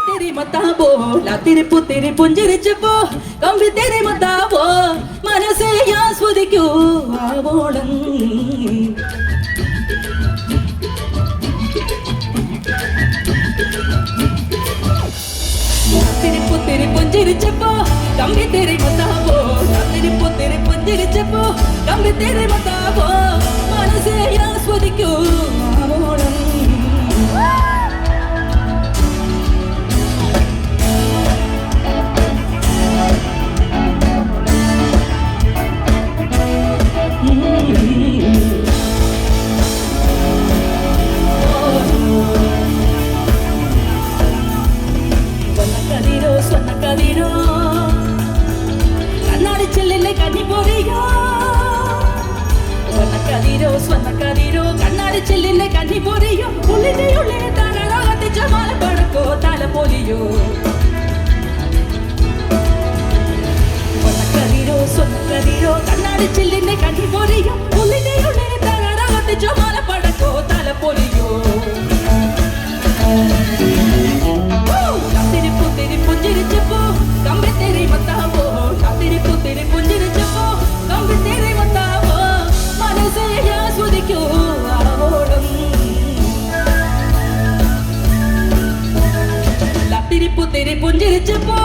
तेरी मताबो ला तेरी पुतेरी पुंजरिച്ചപ്പോ കമ്പി तेरी मताबो മനസ്സേ ആസ്വദിക്കൂ ആവോളം तेरी पुतेरी पुंजरिച്ചപ്പോ കമ്പി तेरी मताबो ला तेरी पुतेरी पुंजरिച്ചപ്പോ കമ്പി तेरी मताबो മനസ്സേ ആസ്വദിക്കൂ ആവോളം കതിരോ കണ്ണാടി ചെല്ലിലെ കഞ്ഞി പൊറിയോ കതിരോ കണ്ണാടി ചെല്ലിലെ കഞ്ഞി പൊറിയോ ഉള്ളിലെ തലകത്തി ചമാല പടക്കോ തല പൊലിയോ കതിരോ കണ്ണാടി ചെല്ലിലെ കഞ്ഞി പൊറിയോ ഉള്ളിലെ തലകത്തി ചമാല പടക്കോ തല പൊലിയോ പുഞ്ചിരിച്ചപ്പോ കമ്പി तेरी मताबो तेरी पुतेरी പുഞ്ചിരിച്ചപ്പോ കമ്പി तेरी मताबो മനസ്സേ ആസ്വദിക്കൂ ആവോളം ലാ तेरी पुतेरी പുഞ്ചിരിച്ചപ്പോ